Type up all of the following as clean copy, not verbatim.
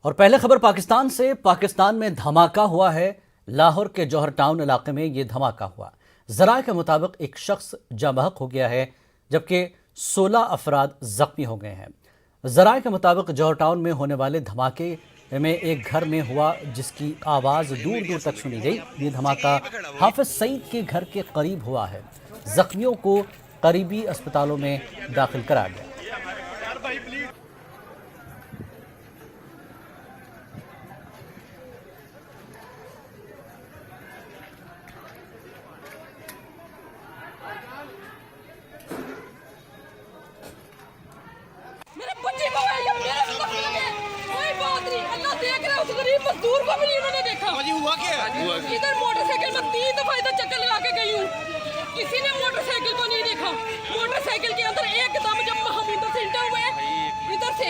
और पहले खबर पाकिस्तान से। पाकिस्तान में धमाका हुआ है। लाहौर के जौहर टाउन इलाके में यह धमाका हुआ। जराये के मुताबिक एक शख्स जाँ बहक हो गया है जबकि 16 अफराद जख्मी हो गए हैं। जराये के मुताबिक जौहर टाउन में होने वाले धमाके में एक घर में हुआ जिसकी आवाज़ दूर दूर तक सुनी गई। ये धमाका हाफिज सईद के घर के करीब हुआ है। जख्मियों को करीबी अस्पतालों में दाखिल कराया गया। मेरे बच्चे को है या मेरे को कोई बात नहीं। अल्लाह देख रहा है, उस गरीब मजदूर को भी नहीं उन्होंने देखा। हुआ क्या? इधर मोटरसाइकिल में 3 दफा इधर चक्कर लगा के गई हूँ, किसी ने मोटरसाइकिल को नहीं देखा। मोटरसाइकिल के अंदर एकदम जब हम इधर से इंटर हुए, इधर से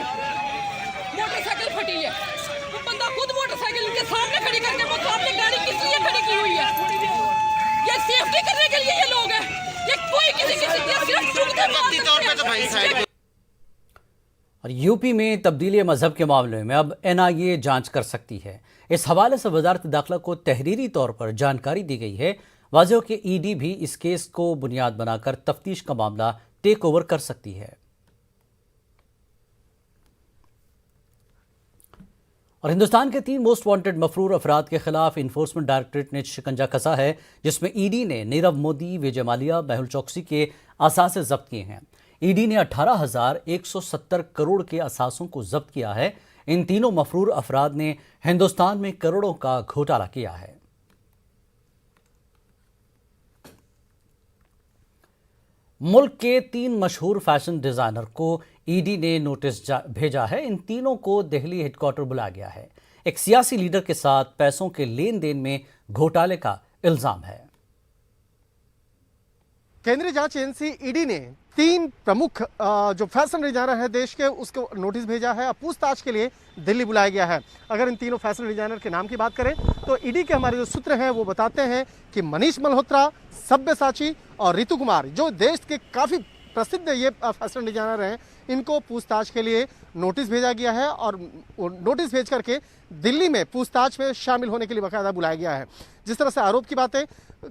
मोटरसाइकिल फटी है। वो बंदा खुद मोटरसाइकिल के सामने खड़ी करके, वो सामने गाड़ी किस लिए खड़ी की हुई है? ये सेफ्टी करने के लिए ये लोग हैं। ये कोई किसी की सिर्फ चुगते मारते तौर पे तो भाई साहब। और यूपी में तब्दीली मजहब के मामले में अब NIA जांच कर सकती है। इस हवाले से वजारत दाखिला को तहरीरी तौर पर जानकारी दी गई है। वाज़ेह हो कि ED भी इस केस को बुनियाद बनाकर तफ्तीश का मामला टेक ओवर कर सकती है। और हिंदुस्तान के 3 मोस्ट वांटेड मफरूर अफराद के खिलाफ इन्फोर्समेंट डायरेक्टरेट ने शिकंजा कसा है, जिसमें ED ने नीरव मोदी, विजय माल्या, मेहुल चौकसी के असासे जब्त किए हैं। ED ने 18,170 करोड़ के असासों को जब्त किया है। इन तीनों मफरूर अफराद ने हिंदुस्तान में करोड़ों का घोटाला किया है। मुल्क के 3 मशहूर फैशन डिजाइनर को ED ने नोटिस भेजा है। इन तीनों को दिल्ली हेडक्वार्टर बुलाया गया है। एक सियासी लीडर के साथ पैसों के लेन देन में घोटाले का इल्जाम है। केंद्रीय जांच एजेंसी ED ने 3 प्रमुख जो फैशन डिजाइनर है देश के, उसको नोटिस भेजा है। अब पूछताछ के लिए दिल्ली बुलाया गया है। अगर इन तीनों फैशन डिजाइनर के नाम की बात करें तो ED के हमारे जो सूत्र हैं वो बताते हैं कि मनीष मल्होत्रा, सब्यसाची और रितु कुमार, जो देश के काफ़ी प्रसिद्ध ये फैशन डिजाइनर हैं, इनको पूछताछ के लिए नोटिस भेजा गया है। और नोटिस भेज करके दिल्ली में पूछताछ में शामिल होने के लिए बाकायदा बुलाया गया है। जिस तरह से आरोप की बातें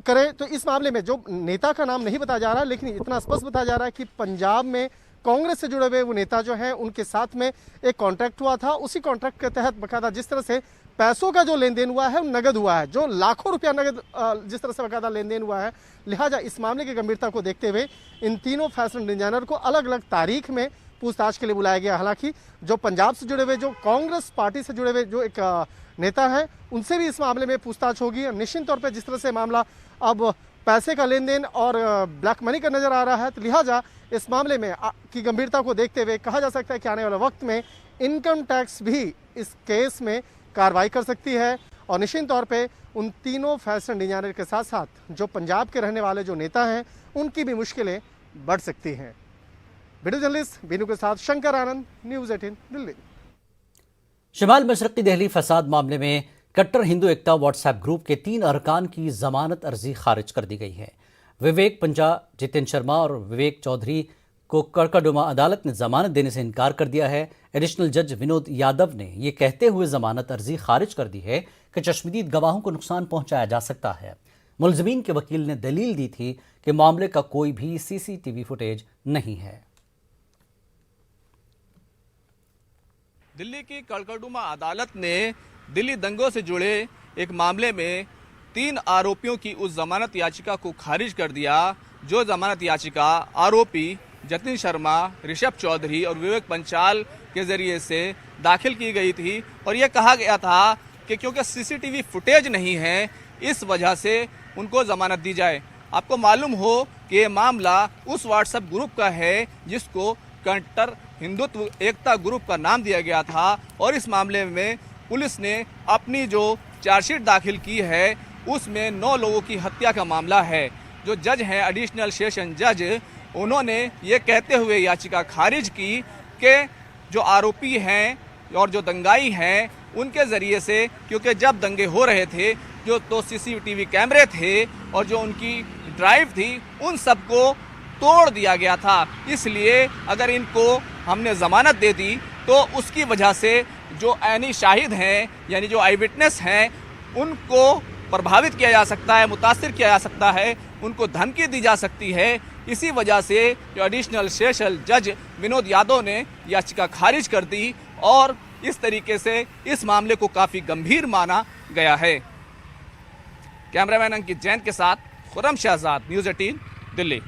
करें तो इस मामले में जो नेता का नाम नहीं बताया जा रहा, लेकिन इतना स्पष्ट बताया जा रहा है कि पंजाब में कांग्रेस से जुड़े हुए वो नेता जो हैं, उनके साथ में एक कॉन्ट्रैक्ट हुआ था। उसी कॉन्ट्रैक्ट के तहत बाकायदा जिस तरह से पैसों का जो लेन देन हुआ है, नगद हुआ है, जो लाखों रुपया नगद जिस तरह से बाकायदा लेन देन हुआ है। लिहाजा इस मामले की गंभीरता को देखते हुए इन तीनों फैशन डिजाइनर को अलग अलग तारीख में पूछताछ के लिए बुलाया गया। हालांकि जो पंजाब से जुड़े हुए, जो कांग्रेस पार्टी से जुड़े हुए जो एक नेता है, उनसे भी इस मामले में पूछताछ होगी। निश्चित तौर पर जिस तरह से मामला अब पैसे का लेन देन और ब्लैक मनी का नजर आ रहा है, तो लिहाजा इस मामले में की गंभीरता को देखते हुए कहा जा सकता है कि आने वाले वक्त में इनकम टैक्स भी इस केस में कार्रवाई कर सकती है। और निश्चित तौर पे उन तीनों फैशन डिजाइनर के साथ साथ जो पंजाब के रहने वाले जो नेता हैं, उनकी भी मुश्किलें बढ़ सकती हैं। वीडियो जर्नलिस्ट बीनू के साथ शंकर आनंद, न्यूज़ 18 दिल्ली। शिमाल मशरक़ी दिल्ली फसाद मामले में कट्टर हिंदू एकता व्हाट्सएप ग्रुप के 3 अरकान की जमानत अर्जी खारिज कर दी गई है। विवेक पंजा, जितेंद्र शर्मा और विवेक चौधरी को कड़कड़डुमा अदालत ने जमानत देने से इनकार कर दिया है। एडिशनल जज विनोद यादव ने यह कहते हुए जमानत अर्जी खारिज कर दी है कि चश्मदीद गवाहों को नुकसान पहुंचाया जा सकता है। मुलजमीन के वकील ने दलील दी थी कि मामले का कोई भी CCTV फुटेज नहीं है। दिल्ली की कड़कड़डुमा अदालत ने दिल्ली दंगों से जुड़े एक मामले में 3 आरोपियों की उस जमानत याचिका को खारिज कर दिया, जो जमानत याचिका आरोपी जतिन शर्मा, ऋषभ चौधरी और विवेक पंचाल के जरिए से दाखिल की गई थी। और यह कहा गया था कि क्योंकि CCTV फुटेज नहीं है, इस वजह से उनको जमानत दी जाए। आपको मालूम हो कि ये मामला उस व्हाट्सएप ग्रुप का है जिसको कट्टर हिंदुत्व एकता ग्रुप का नाम दिया गया था। और इस मामले में पुलिस ने अपनी जो चार्जशीट दाखिल की है, उसमें 9 लोगों की हत्या का मामला है। जो जज हैं, एडिशनल सेशन जज, उन्होंने ये कहते हुए याचिका खारिज की कि जो आरोपी हैं और जो दंगाई हैं, उनके ज़रिए से, क्योंकि जब दंगे हो रहे थे जो तो CCTV कैमरे थे और जो उनकी ड्राइव थी, उन सबको तोड़ दिया गया था। इसलिए अगर इनको हमने ज़मानत दे दी तो उसकी वजह से जो ऐनी शाहिद हैं यानी जो आई विटनेस हैं उनको प्रभावित किया जा सकता है, मुतासिर किया जा सकता है, उनको धमकी दी जा सकती है। इसी वजह से जो एडिशनल सेशन जज विनोद यादव ने याचिका खारिज कर दी और इस तरीके से इस मामले को काफ़ी गंभीर माना गया है। कैमरामैन अंकित जैन के साथ खुर्रम शहजाद, न्यूज़ 18 दिल्ली।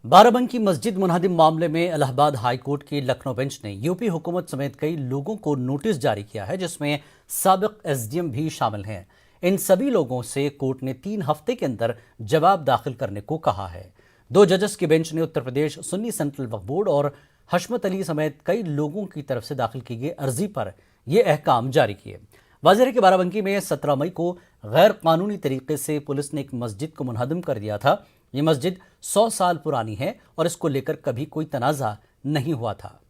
बाराबंकी मस्जिद मुनहदिम मामले में इलाहाबाद हाई कोर्ट की लखनऊ बेंच ने यूपी हुकूमत समेत कई लोगों को नोटिस जारी किया है, जिसमें साबिक एसडीएम भी शामिल हैं। इन सभी लोगों से कोर्ट ने 3 हफ्ते के अंदर जवाब दाखिल करने को कहा है। 2 जजेस की बेंच ने उत्तर प्रदेश सुन्नी सेंट्रल वक्फ बोर्ड और हशमत अली समेत कई लोगों की तरफ से दाखिल की गई अर्जी पर यह अहकाम जारी किए। वाज़ेह है कि बाराबंकी में 17 मई को गैर कानूनी तरीके से पुलिस ने एक मस्जिद को मुनहदिम कर दिया था। ये मस्जिद 100 साल पुरानी है और इसको लेकर कभी कोई तनाज़ा नहीं हुआ था।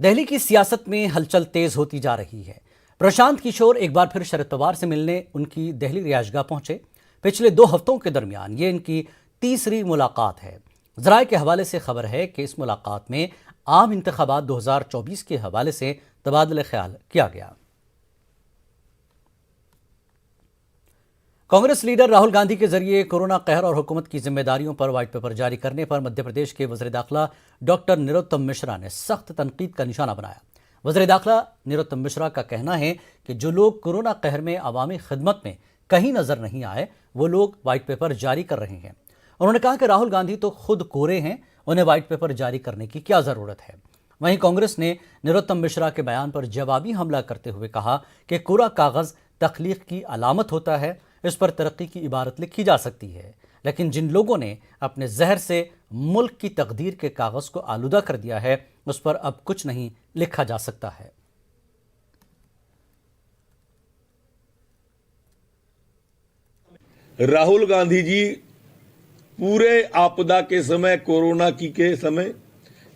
दिल्ली की सियासत में हलचल तेज होती जा रही है। प्रशांत किशोर एक बार फिर शरद पवार से मिलने उनकी दिल्ली रिहायशगाह पहुंचे। पिछले 2 हफ्तों के दरमियान ये इनकी तीसरी मुलाकात है। ज़राए के हवाले से खबर है कि इस मुलाकात में आम इंतखाबात 2024 के हवाले से तबादला ख्याल किया गया। कांग्रेस लीडर राहुल गांधी के जरिए कोरोना कहर और हुकूमत की जिम्मेदारियों पर व्हाइट पेपर जारी करने पर मध्य प्रदेश के वज़ीर दाखिला डॉक्टर नरोत्तम मिश्रा ने सख्त तनकीद का निशाना बनाया। वज़ीर दाखिला नरोत्तम मिश्रा का कहना है कि जो लोग कोरोना कहर में अवामी खिदमत में कहीं नजर नहीं आए वो लोग व्हाइट पेपर जारी कर रहे हैं। उन्होंने कहा कि राहुल गांधी तो खुद कोरे हैं, उन्हें व्हाइट पेपर जारी करने की क्या जरूरत है। वहीं कांग्रेस ने नरोत्तम मिश्रा के बयान पर जवाबी हमला करते हुए कहा कि कोरा कागज तख्लीक की अलामत होता है, इस पर तरक्की की इबारत लिखी जा सकती है, लेकिन जिन लोगों ने अपने जहर से मुल्क की तकदीर के कागज को आलूदा कर दिया है उस पर अब कुछ नहीं लिखा जा सकता है। राहुल गांधी जी पूरे आपदा के समय, कोरोना की के समय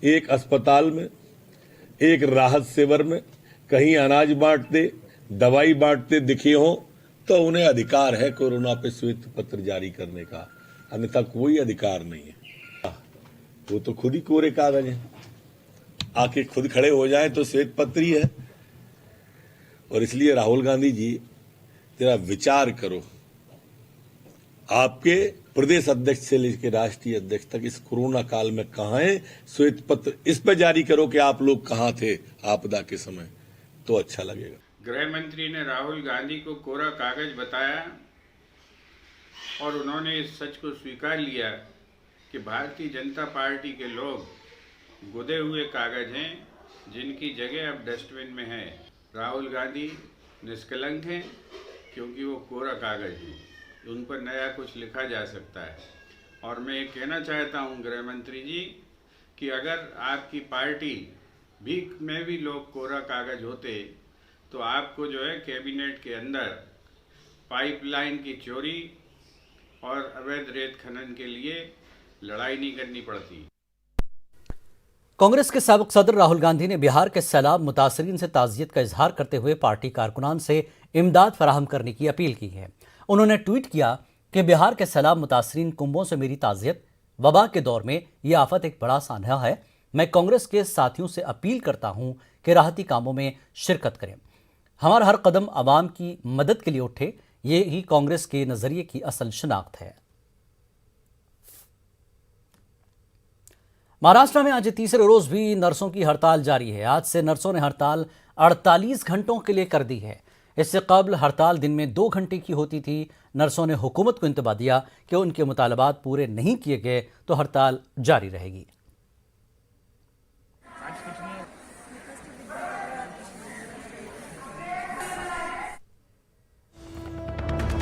एक अस्पताल में, एक राहत शिविर में कहीं अनाज बांटते, दवाई बांटते दिखे हों तो उन्हें अधिकार है कोरोना पे श्वेत पत्र जारी करने का, अन्यथा कोई अधिकार नहीं है। वो तो खुद ही कोरे कागज है, आके खुद खड़े हो जाए तो श्वेत पत्र ही है। और इसलिए राहुल गांधी जी जरा विचार करो, आपके प्रदेश अध्यक्ष से लेकर राष्ट्रीय अध्यक्ष तक इस कोरोना काल में कहां है श्वेत पत्र, इस पर जारी करो कि आप लोग कहां थे आपदा के समय, तो अच्छा लगेगा। गृह मंत्री ने राहुल गांधी को कोरा कागज बताया और उन्होंने इस सच को स्वीकार लिया कि भारतीय जनता पार्टी के लोग गुदे हुए कागज हैं जिनकी जगह अब डस्टबिन में है। राहुल गांधी निष्कलंक हैं क्योंकि वो कोरा कागज हैं, उन पर नया कुछ लिखा जा सकता है। और मैं ये कहना चाहता हूँ गृह मंत्री जी कि अगर आपकी पार्टी भी में भी लोग कोरा कागज होते तो आपको जो है कैबिनेट के अंदर पाइपलाइन की चोरी और अवैध रेत खनन के लिए लड़ाई नहीं करनी पड़ती। कांग्रेस के साबिक सदर राहुल गांधी ने बिहार के सैलाब मुतासरीन से ताज़ियत का इजहार करते हुए पार्टी कारकुनान से इमदाद फराहम करने की अपील की है। उन्होंने ट्वीट किया कि बिहार के सैलाब मुतासरीन कुंभों से मेरी ताज़ियत, वबा के दौर में यह आफत एक बड़ा सान्हा है। मैं कांग्रेस के साथियों से अपील करता हूं कि राहती कामों में शिरकत करें। हमारा हर कदम आवाम की मदद के लिए उठे, ये ही कांग्रेस के नजरिए की असल शनाख्त है। महाराष्ट्र में आज तीसरे रोज भी नर्सों की हड़ताल जारी है। आज से नर्सों ने हड़ताल 48 घंटों के लिए कर दी है। इससे कबल हड़ताल दिन में 2 घंटे की होती थी। नर्सों ने हुकूमत को इंतबाह दिया कि उनके मुतालबात पूरे नहीं किए गए तो हड़ताल जारी रहेगी।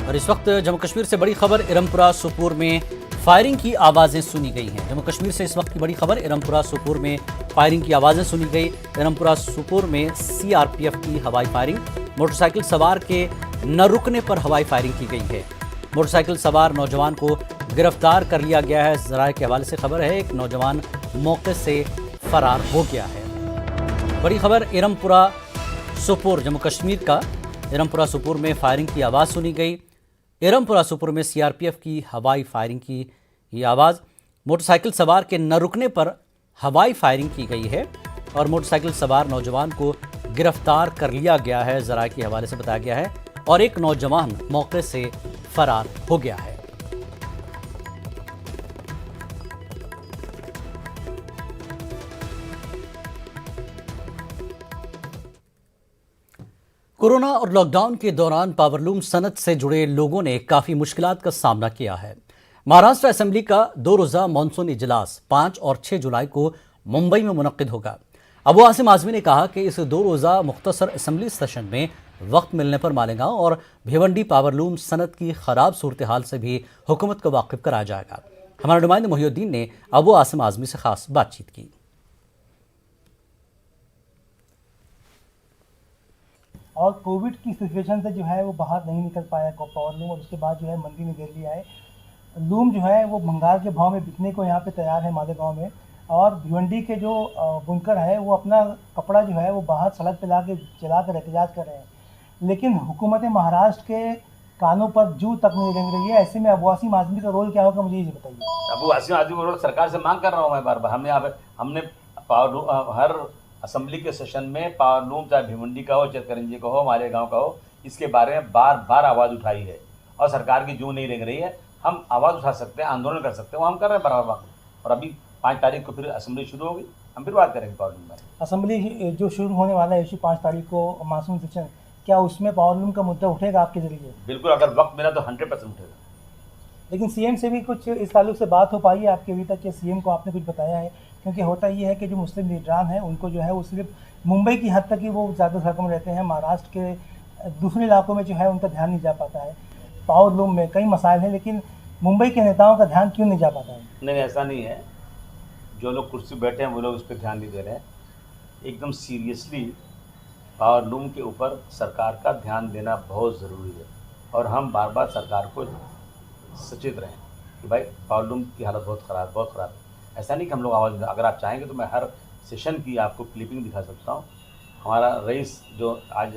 और इस वक्त जम्मू कश्मीर से बड़ी खबर, इरमपुरा सुपुर में फायरिंग की आवाज़ें सुनी गई हैं। जम्मू कश्मीर से इस वक्त की बड़ी खबर, इरमपुरा सुपुर में फायरिंग की आवाज़ें सुनी गई। इरमपुरा सुपुर में सीआरपीएफ की हवाई फायरिंग, मोटरसाइकिल सवार के न रुकने पर हवाई फायरिंग की गई है। मोटरसाइकिल सवार नौजवान को गिरफ्तार कर लिया गया है। ज़राए के हवाले से खबर है, एक नौजवान मौके से फरार हो गया है। बड़ी खबर, इरमपुरा सुपुर जम्मू कश्मीर का इरमपुरा सुपुर में फायरिंग की आवाज़ सुनी गई। इरमपुरा सुपुर में सीआरपीएफ की हवाई फायरिंग की ये आवाज़, मोटरसाइकिल सवार के न रुकने पर हवाई फायरिंग की गई है और मोटरसाइकिल सवार नौजवान को गिरफ्तार कर लिया गया है, जराये के हवाले से बताया गया है, और एक नौजवान मौके से फरार हो गया है। कोरोना और लॉकडाउन के दौरान पावरलूम सनत से जुड़े लोगों ने काफी मुश्किलात का सामना किया है। महाराष्ट्र असेंबली का 2 रोजा मानसून इजलास 5 और 6 जुलाई को मुंबई में मुनक्किद होगा। अबू आसिम आजमी ने कहा कि इस 2 रोजा मुख्तसर असेंबली सेशन में वक्त मिलने पर मालेगांव और भिवंडी पावरलूम सनत की खराब सूरत हाल से भी हुकूमत को वाकिफ कराया जाएगा। हमारे नुमाइंदे मोहिउद्दीन ने अबू आसिम आजमी से खास बातचीत की। और कोविड की सिचुएशन से जो है वो बाहर नहीं निकल पाया पावरलूम, और उसके बाद जो है मंदी में गिर लिया है। लूम जो है वो भंगार के भाव में बिकने को यहाँ पे तैयार है मालेगांव में, और भिवंडी के जो बुनकर है वो अपना कपड़ा जो है वो बाहर सड़क पे चला कर एहतजाज कर रहे हैं, लेकिन हुकूमत महाराष्ट्र के कानों पर जू तक नहीं रेंग रही है। ऐसे में अबू आसिम आजमी का रोल क्या होगा, मुझे ये बताइए। अबू आसिम आजमी का रोल सरकार से मांग कर रहा हूँ मैं बार बार। हमने हर असेंबली के सेशन में पावरलूम चाहे भिवंडी का हो, चेतकरंजी का हो, मालेगांव का हो, इसके बारे में बार बार आवाज़ उठाई है और सरकार की जू नहीं रेंग रही है। हम आवाज़ उठा सकते हैं, आंदोलन कर सकते हैं, वो हम कर रहे हैं बराबर। और अभी 5 तारीख को फिर असेंबली शुरू होगी, हम फिर बात करेंगे पावरलूम में। असेंबली जो शुरू होने वाला है इसी 5 तारीख को मानसून सेशन, क्या उसमें पावरलूम का मुद्दा उठेगा आपके जरिए? बिल्कुल, अगर वक्त मिला तो 100% उठेगा। लेकिन सीएम से भी कुछ इस ताल्लुक से बात हो पाई है आपके अभी तक, कि सीएम को आपने कुछ बताया है? क्योंकि होता ये है कि जो मुस्लिम लीडरान हैं उनको जो है वो सिर्फ मुंबई की हद तक ही वो ज़्यादा सरगर्म रहते हैं, महाराष्ट्र के दूसरे इलाकों में जो है उनका ध्यान नहीं जा पाता है। पावरलूम में कई मसाइल हैं, लेकिन मुंबई के नेताओं का ध्यान क्यों नहीं जा पाता है? नहीं, ऐसा नहीं है। जो लोग कुर्सी बैठे हैं वो लोग उस पर ध्यान नहीं दे रहे हैं। एकदम सीरियसली पावरलूम के ऊपर सरकार का ध्यान देना बहुत ज़रूरी है, और हम बार बार सरकार को सचेत रहें कि भाई पावरलूम की हालत बहुत ख़राब है। ऐसा नहीं कि हम लोग आवाज़, अगर आप चाहेंगे तो मैं हर सेशन की आपको क्लिपिंग दिखा सकता हूँ। हमारा रईस जो आज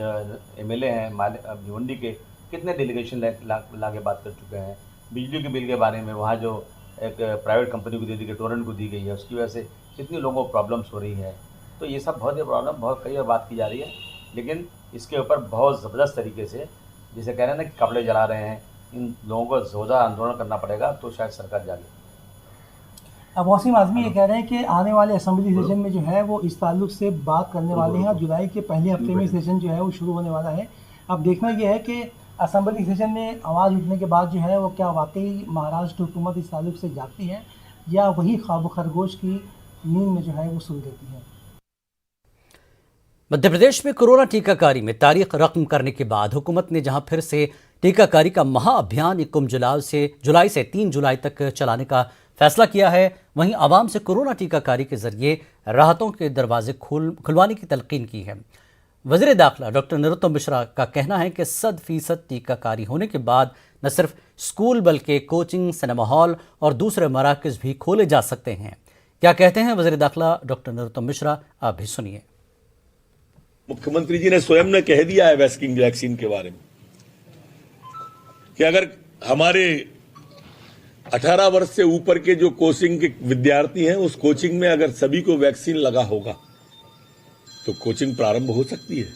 एमएलए हैं भिवंडी के, कितने डेलीगेशन ला के बात कर चुके हैं। बिजली के बिल के बारे में वहाँ जो एक प्राइवेट कंपनी को दे दी गई, टोरेंट को दी गई है, उसकी वजह से कितने लोगों को प्रॉब्लम्स हो रही है। तो ये सब बहुत ही प्रॉब्लम, बहुत कई बार बात की जा रही है, लेकिन इसके ऊपर बहुत ज़बरदस्त तरीके से, जैसे कह रहे हैं ना कि कपड़े जला रहे हैं, इन लोगों को जोरदार आंदोलन करना पड़ेगा तो शायद सरकार जागे। अब वसीम आजमी ये कह रहे हैं कि आने वाले असेंबली सेशन में जो है वो इस ताल्लुक से बात करने वाले हैं, और जुलाई के पहले हफ्ते में सेशन जो है वो शुरू होने वाला है। अब देखना ये है कि असेंबली सेशन में आवाज़ उठने के बाद जो है वो क्या वाकई महाराष्ट्र हुकूमत इस ताल्लुक से जागती है, या वही ख्वाब खरगोश की नींद में जो है वो सो देती है। मध्य प्रदेश में कोरोना टीकाकारी में तारीख रकम करने के बाद हुकूमत ने जहां फिर से टीकाकारी का महाअभियान 21 जुलाई से 3 जुलाई तक चलाने का फैसला किया है, वहीं आवाम से कोरोना टीकाकारी के जरिए राहतों के दरवाजे खुलवाने की तलकीन की है। वज़ीर दाखिला डॉक्टर नरोत्तम मिश्रा का कहना है कि 100% टीकाकारी होने के बाद न सिर्फ स्कूल बल्कि कोचिंग, सिनेमा हॉल और दूसरे मराकज़ भी खोले जा सकते हैं। क्या कहते हैं वज़ीर दाखिला डॉक्टर नरोत्तम मिश्रा, आप भी सुनिए। मुख्यमंत्री जी ने स्वयं ने कह दिया है वैक्सीन के बारे में कि अगर हमारे 18 वर्ष से ऊपर के जो कोचिंग के विद्यार्थी हैं, उस कोचिंग में अगर सभी को वैक्सीन लगा होगा तो कोचिंग प्रारंभ हो सकती है।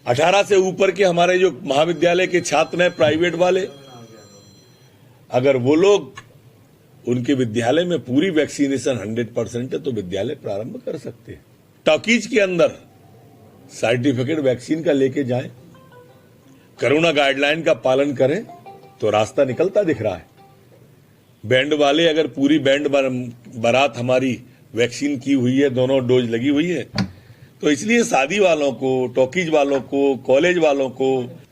18 से ऊपर के हमारे जो महाविद्यालय के छात्र हैं, प्राइवेट वाले, अगर वो लोग, उनके विद्यालय में पूरी वैक्सीनेशन 100% है तो विद्यालय प्रारंभ कर सकते हैं। टॉकीज के अंदर सर्टिफिकेट वैक्सीन का लेके जाएं, कोरोना गाइडलाइन का पालन करें तो रास्ता निकलता दिख रहा है। बैंड वाले, अगर पूरी बैंड बारात हमारी वैक्सीन की हुई है, दोनों डोज लगी हुई है, तो इसलिए शादी वालों को, टॉकीज वालों को, कॉलेज वालों को,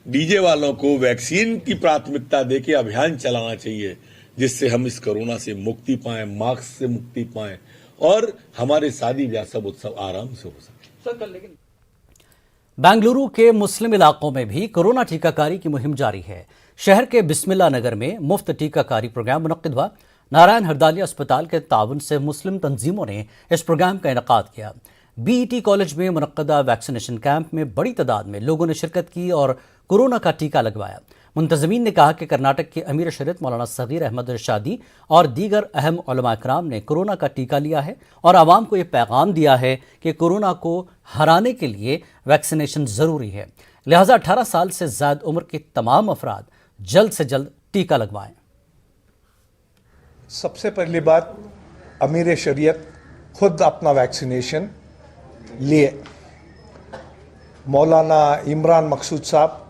डीजे वालों को वैक्सीन की प्राथमिकता देके अभियान चलाना चाहिए, जिससे हम इस कोरोना से मुक्ति पाएं, मास्क से मुक्ति पाएं और हमारे शादी ब्याह सब उत्सव आराम से हो सके। बेंगलुरु के मुस्लिम इलाकों में भी कोरोना टीकाकारी की मुहिम जारी है। शहर के बिस्मिल्ला नगर में मुफ्त टीकाकारी प्रोग्राम मुनक्किद हुआ। नारायण हरदाली अस्पताल के ताउन से मुस्लिम तंजीमों ने इस प्रोग्राम का इनेकाद किया। बीईटी कॉलेज में मुनक्कदा वैक्सीनेशन कैंप में बड़ी तादाद में लोगों ने शिरकत की और कोरोना का टीका लगवाया। मुंतज़मीन ने कहा कि कर्नाटक के अमीर शरीयत मौलाना सगीर अहमद इरशादी और दीगर अहम उलमा इकराम ने कोरोना का टीका लिया है और आवाम को ये पैगाम दिया है कि कोरोना को हराने के लिए वैक्सीनेशन ज़रूरी है, लिहाजा 18 साल से ज़्यादा उम्र के तमाम अफराद जल्द से जल्द टीका लगवाएं। सबसे पहली बात, अमीर शरीयत खुद अपना वैक्सीनेशन लिए, मौलाना इमरान मकसूद साहब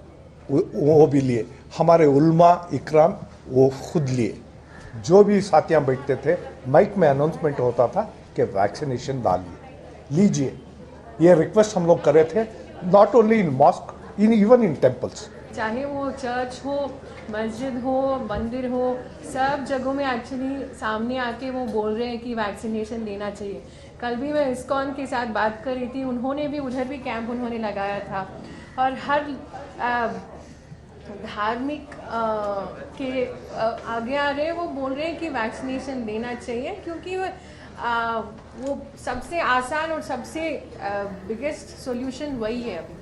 वो भी लिए, हमारे उल्मा इकराम वो खुद लिए। जो भी साथियाँ बैठते थे माइक में अनाउंसमेंट होता था कि वैक्सीनेशन डालिए, लीजिए। ये रिक्वेस्ट हम लोग करे थे, not only in mask, even in temples. चाहे वो चर्च हो, मस्जिद हो, मंदिर हो, सब जगहों में एक्चुअली सामने आके वो बोल रहे हैं कि वैक्सीनेशन लेना चाहिए। कल भी मैं इस्कॉन के साथ बात कर रही थी, उन्होंने भी उधर भी कैंप उन्होंने लगाया था और हर धार्मिक के आगे आ रहे हैं, वो बोल रहे हैं कि वैक्सीनेशन लेना चाहिए क्योंकि वो सबसे आसान और सबसे बिगेस्ट सॉल्यूशन वही है। अभी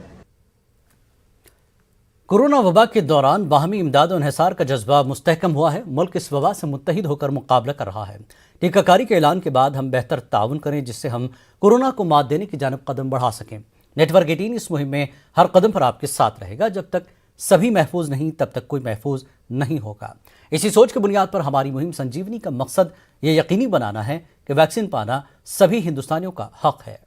कोरोना वबा के दौरान बाहमी इमदाद और इंहिसार का जज्बा मुस्तहकम हुआ है। मुल्क इस वबा से मुत्तहिद होकर मुकाबला कर रहा है। टीकाकारी के ऐलान के बाद हम बेहतर ताउन करें जिससे हम कोरोना को मात देने की जानिब कदम बढ़ा सकें। नेटवर्क 18 इस मुहिम में हर कदम पर आपके साथ रहेगा। जब तक सभी महफूज नहीं तब तक कोई महफूज नहीं होगा। इसी सोच की बुनियाद पर हमारी मुहिम संजीवनी का मकसद ये यकीनी बनाना है कि वैक्सीन पाना सभी हिंदुस्तानियों का हक है।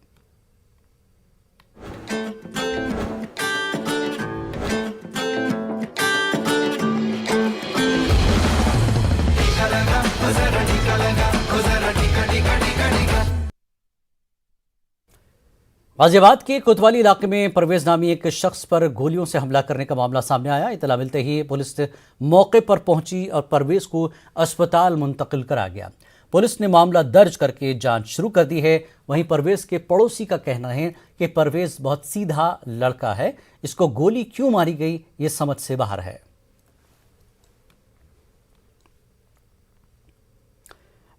गाजियाबाद के कोतवाली इलाके में परवेज नामी एक शख्स पर गोलियों से हमला करने का मामला सामने आया। इतला मिलते ही पुलिस मौके पर पहुंची और परवेज को अस्पताल मुंतकिल करा गया। पुलिस ने मामला दर्ज करके जांच शुरू कर दी है। वहीं परवेज के पड़ोसी का कहना है कि परवेज बहुत सीधा लड़का है, इसको गोली क्यों मारी गई ये समझ से बाहर है।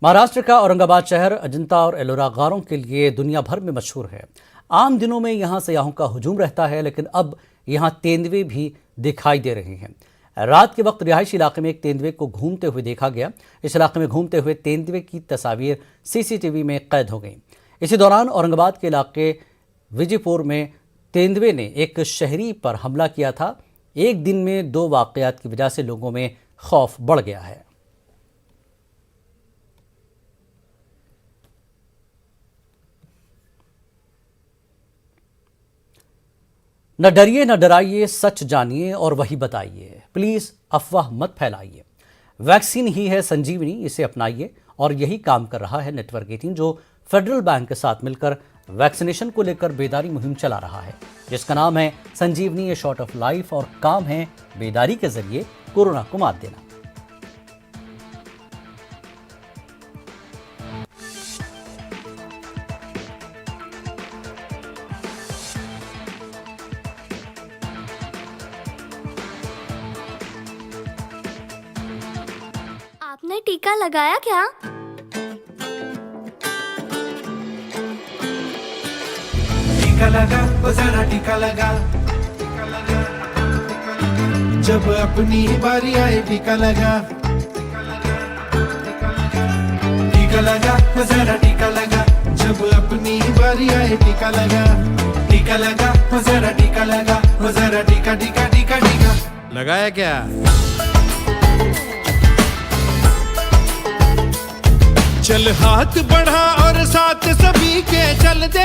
महाराष्ट्र का औरंगाबाद शहर अजंता और एलोरा गारों के लिए दुनिया भर में मशहूर है। आम दिनों में यहाँ सयाहों का हुजूम रहता है, लेकिन अब यहाँ तेंदुए भी दिखाई दे रहे हैं। रात के वक्त रिहायशी इलाके में एक तेंदुए को घूमते हुए देखा गया। इस इलाके में घूमते हुए तेंदुए की तस्वीर सीसीटीवी में कैद हो गई। इसी दौरान औरंगाबाद के इलाके विजयपुर में तेंदुए ने एक शहरी पर हमला किया था। एक दिन में 2 वाक़यात की वजह से लोगों में खौफ बढ़ गया है। न डरिए न डराइए, सच जानिए और वही बताइए। प्लीज अफवाह मत फैलाइए। वैक्सीन ही है संजीवनी, इसे अपनाइए। और यही काम कर रहा है नेटवर्क 18, जो फेडरल बैंक के साथ मिलकर वैक्सीनेशन को लेकर बेदारी मुहिम चला रहा है, जिसका नाम है संजीवनी, ए शॉट ऑफ लाइफ, और काम है बेदारी के जरिए कोरोना को मात देना। आपने टीका लगाया क्या? टीका लगा, ओ जरा टीका लगा। जब अपनी बारी आए टीका लगा। टीका लगा, ओ जरा टीका लगा। जब अपनी बारी आए टीका लगा। टीका लगा, ओ जरा टीका लगा। ओ जरा टीका टीका टीका टीका लगाया क्या? चल हाथ बढ़ा और साथ सभी के चल दे।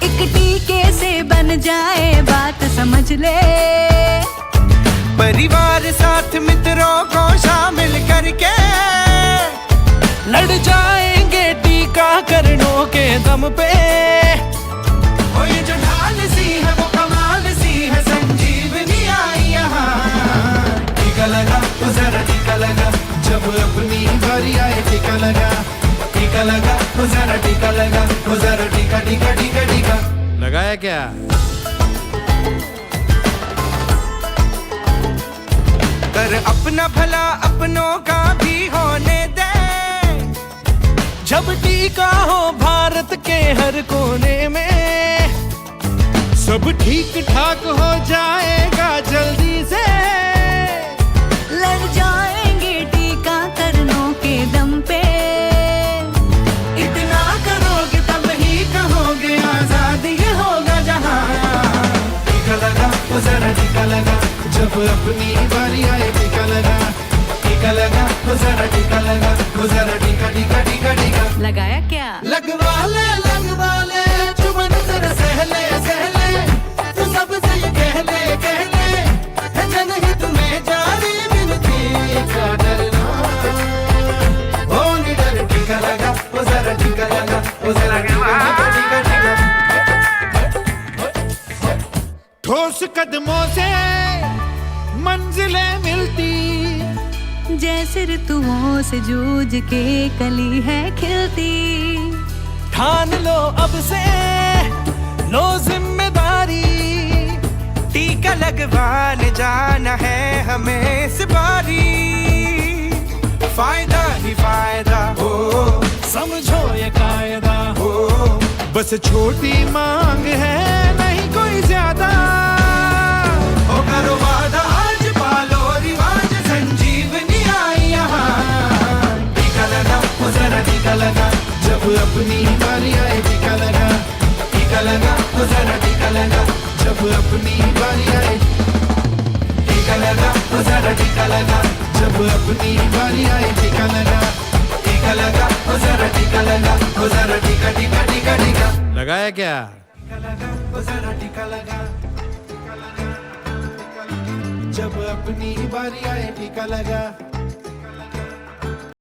एक टीके से बन जाए बात समझ ले। परिवार साथ मित्रों को शामिल करके लड़ जाएंगे टीकाकरणों के दम पे। ओ ये जो ढाल सी है वो कमाल सी है, संजीवनी आई यहाँ। टीका लगा, तो जरा टीका लगा। जब अपनी बारी आए टीका लगा। टीका लगा, तो जरा टीका लगा। तो जरा टीका टीका टीका टीका लगाया क्या? कर अपना भला अपनों का भी होने दे। जब टीका हो भारत के हर कोने में, सब ठीक ठाक हो जाएगा जल्दी से। लड़ जाएंगे टीकाकरणों के दम पे, इतना करोगे तब ही कहोगे आजाद ये होगा जहां। टीका लगा वो जरा टीका लगा, जब अपनी बारी आए टीका लगा। टीका लगा वो जरा टीका लगा, वो जरा टीका टीका टीका टीका लगाया क्या? लगवा ले चुमन जरा सहले सहले, तू सबसे ये कह ले है जनहित में जारी विनती का डरना। ओ निडर टीका लगा वो जरा टीका लगा, वो जरा टीका टीका टीका। ठोस कदमों से मंजिलें मिलती, जैसे ऋतुओं से जूझ के कली है खिलती। ठान लो अब से लो जिम्मेदारी, टीका लगवाने जाना है हमें इस बारी। फायदा ही फायदा हो, समझो ये कायदा हो, बस छोटी मांग है नहीं कोई ज्यादा। ओ करो वादा आज पालो रिवाज, संजीवनी आई यहाँ। टीका लगा वो जरा टीका लगा, जब अपनी बारी आए टीका लगा। टीका लगा वो जरा टीका लगा, जब अपनी बारी आए। टीका लगा वो जरा टीका लगा, जब अपनी बारी आए टीका लगा। टीका लगा वो जरा टीका लगा, वो जरा टीका टीका टीका टीका लगाया क्या? टीका लगा वो जरा टीका लगा, जब अपनी बारी आए टीका लगा।